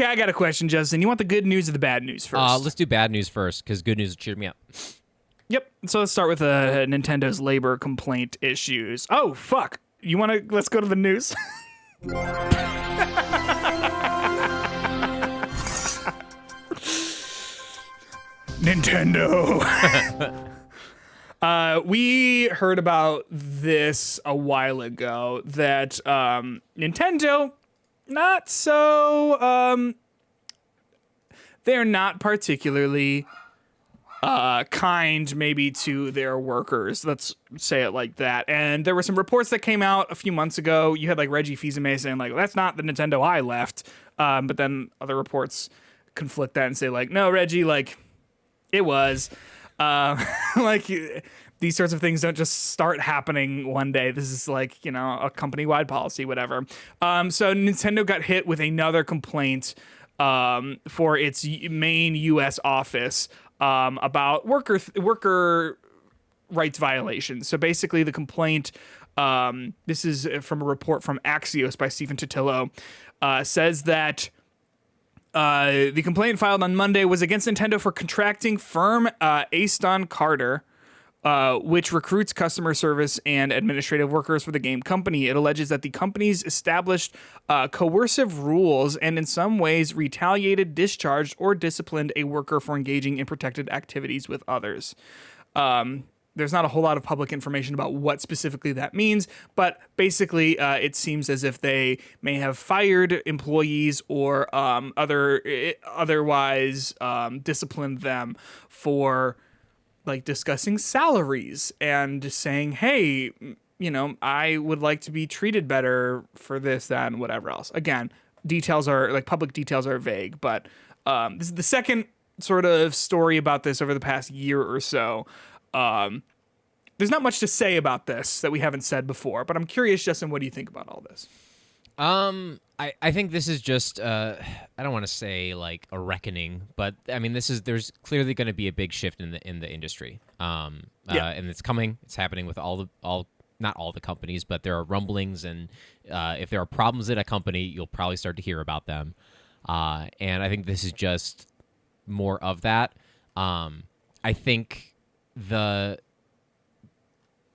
Okay, I got a question, Justin. You want the good news or the bad news first? Let's do bad news first, because good news will cheer me up. Yep. So let's start with Nintendo's labor complaint issues. Oh, fuck. Let's go to the news. Nintendo. We heard about this a while ago that Nintendo, not so, they're not particularly kind maybe to their workers. Let's say it like that. And there were some reports that came out a few months ago. You had like Reggie Fils-Aimé saying like, well, that's not the Nintendo I left. But then other reports conflict that and say like, no, Reggie, like it was. Like these sorts of things don't just start happening one day. This is like, a company-wide policy, whatever. So Nintendo got hit with another complaint for its main U.S. office about worker rights violations. So basically the complaint, this is from a report from Axios by Stephen Totillo, says that the complaint filed on Monday was against Nintendo for contracting firm Aston Carter, which recruits customer service and administrative workers for the game company. It alleges that the companies established coercive rules and in some ways retaliated, discharged, or disciplined a worker for engaging in protected activities with others. There's not a whole lot of public information about what specifically that means, but basically it seems as if they may have fired employees or otherwise disciplined them for like discussing salaries and saying, hey, I would like to be treated better for this, that, and whatever else. Again, public details are vague, but this is the second sort of story about this over the past year or so. There's not much to say about this that we haven't said before, but I'm curious, Justin, what do you think about all this? I think this is just I don't want to say like a reckoning, but I mean there's clearly going to be a big shift in the industry. And it's coming. It's happening with not all the companies, but there are rumblings, and if there are problems at a company, you'll probably start to hear about them. And I think this is just more of that. I think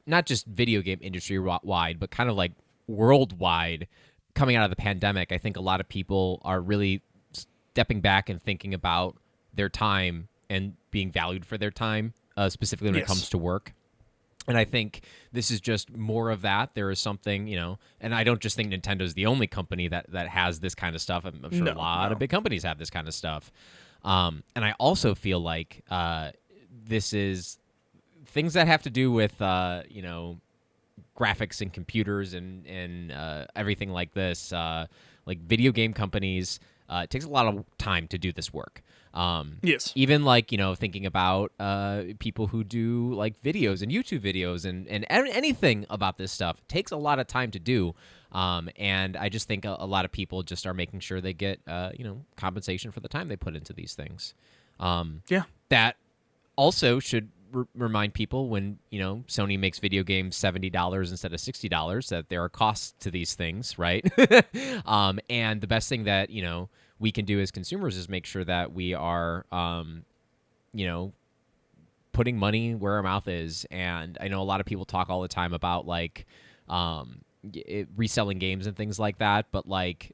not just video game industry wide, but kind of like worldwide, coming out of the pandemic, I think a lot of people are really stepping back and thinking about their time and being valued for their time, specifically when it comes to work. And I think this is just more of that. There is something, and I don't just think Nintendo's the only company that has this kind of stuff. I'm sure a lot of big companies have this kind of stuff. And I also feel like this is things that have to do with, graphics and computers and everything like this, like video game companies, it takes a lot of time to do this work. Yes. Even like, thinking about people who do like videos and YouTube videos and anything about this stuff takes a lot of time to do. And I just think a lot of people just are making sure they get, compensation for the time they put into these things. That also should remind people when, Sony makes video games $70 instead of $60 that there are costs to these things, right? And the best thing that, we can do as consumers is make sure that we are, putting money where our mouth is. And I know a lot of people talk all the time about like reselling games and things like that, but like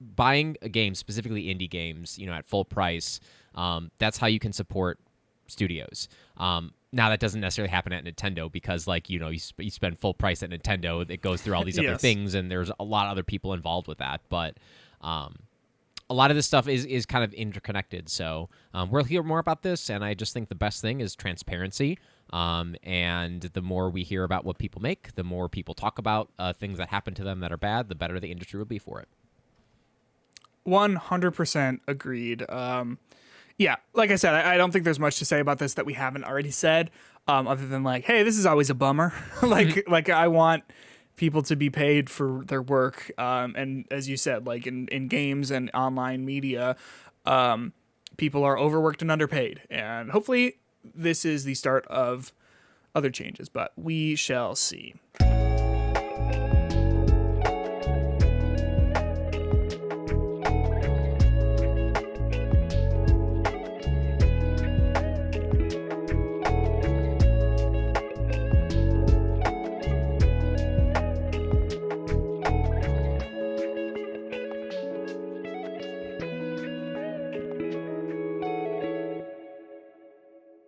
buying a game, specifically indie games, at full price, that's how you can support studios. Now that doesn't necessarily happen at Nintendo because like, you spend full price at Nintendo, it goes through all these other things and there's a lot of other people involved with that. But a lot of this stuff is kind of interconnected. So we'll hear more about this. And I just think the best thing is transparency. And the more we hear about what people make, the more people talk about things that happen to them that are bad, the better the industry will be for it. 100% agreed. Yeah, like I said, I don't think there's much to say about this that we haven't already said, other than like, hey, this is always a bummer. like I want people to be paid for their work. And as you said, like in games and online media, people are overworked and underpaid. And hopefully this is the start of other changes, but we shall see.